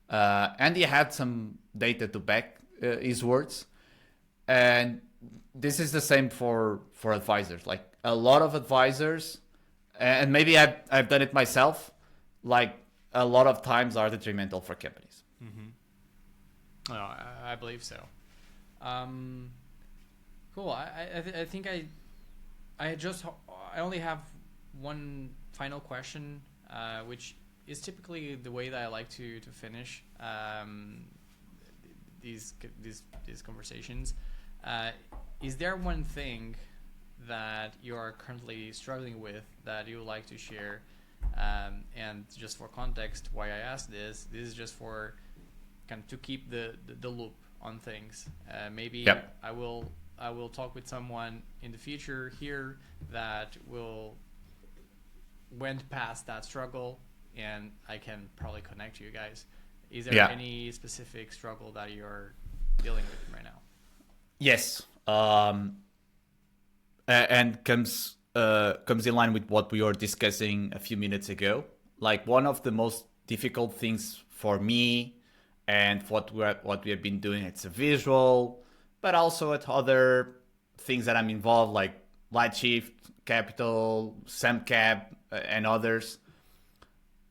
and he had some data to back his words. And this is the same for advisors. Like, a lot of advisors, and maybe I've done it myself, like, a lot of times are detrimental for companies. Mm-hmm. Oh, I believe so. Cool. I think I only have one final question, which is typically the way that I like to finish these conversations. Is there one thing that you are currently struggling with that you would like to share? And just for context, why I asked this is just for kind of to keep the loop on things. Maybe Yep. I will talk with someone in the future here that went past that struggle, and I can probably connect you guys. Is there any specific struggle that you're dealing with right now? Yes, and comes in line with what we were discussing a few minutes ago. Like, one of the most difficult things for me, and what we have been doing at Subvisual, but also at other things that I'm involved, like Lightshift, Capital, Samcap, and others.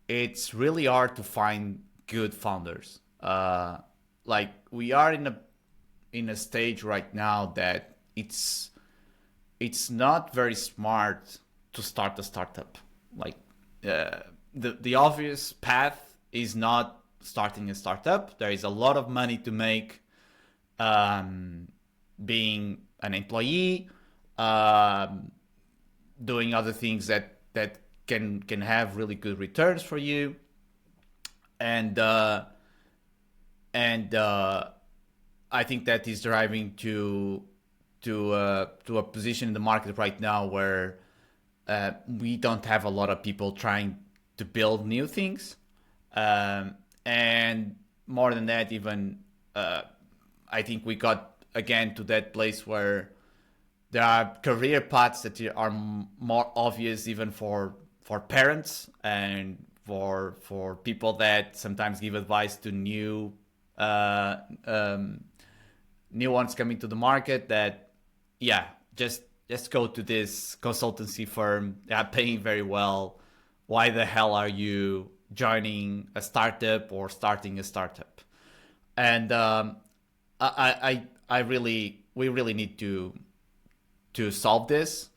It's really hard to find good founders. Like, we are in a stage right now that it's not very smart to start a startup. Like, the obvious path is not starting a startup. There is a lot of money to make being an employee, doing other things that can have really good returns for you, and I think that is driving to a position in the market right now where we don't have a lot of people trying to build new things, and more than that, even I think we got again to that place where there are career paths that are more obvious even for parents and for people that sometimes give advice to new ones coming to the market, that just go to this consultancy firm. They are paying very well. Why the hell are you joining a startup or starting a startup? And we really need to solve this,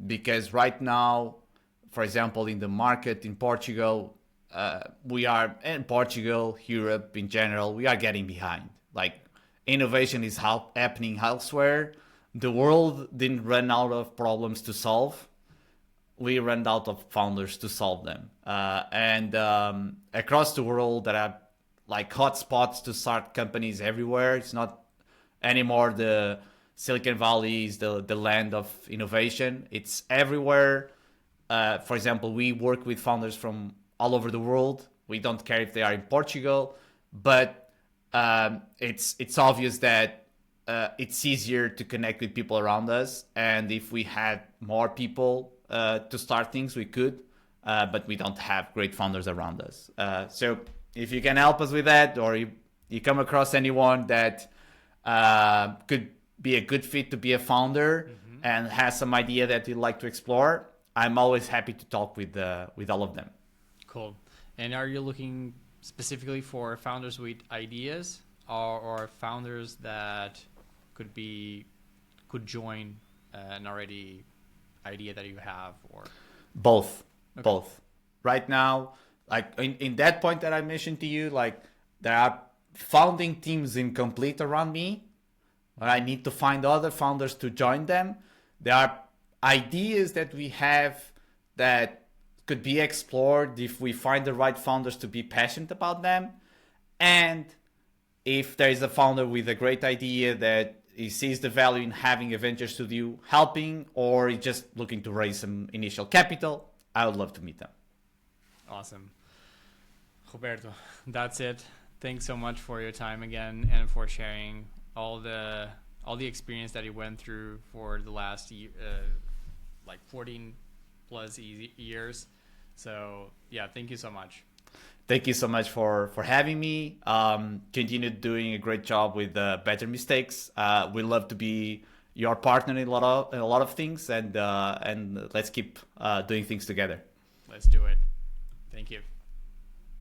because right now, for example, in the market in Portugal, Europe in general, we are getting behind. Like, innovation is happening elsewhere. The world didn't run out of problems to solve. We ran out of founders to solve them. And across the world, there are like hotspots to start companies everywhere. It's not anymore the Silicon Valley is the land of innovation. It's everywhere. For example, we work with founders from all over the world. We don't care if they are in Portugal, but it's obvious that it's easier to connect with people around us. And if we had more people to start things, we could, but we don't have great founders around us. So if you can help us with that, or you come across anyone that could be a good fit to be a founder and has some idea that you'd like to explore, I'm always happy to talk with all of them. Cool. And are you looking specifically for founders with ideas, or founders that could join an already idea that you have, or both? Okay. Both. Right now, like in that point that I mentioned to you, like there are founding teams incomplete around me, but I need to find other founders to join them. There are ideas that we have that could be explored if we find the right founders to be passionate about them. And if there is a founder with a great idea that he sees the value in having a venture studio helping, or is just looking to raise some initial capital, I would love to meet them. Awesome. Roberto, that's it. Thanks so much for your time again, and for sharing all the experience that you went through for the last year, like 14 plus years. So yeah, thank you so much. Thank you so much for having me. Continue doing a great job with Better Mistakes. We love to be your partner in a lot of things, and let's keep doing things together. Let's do it. Thank you.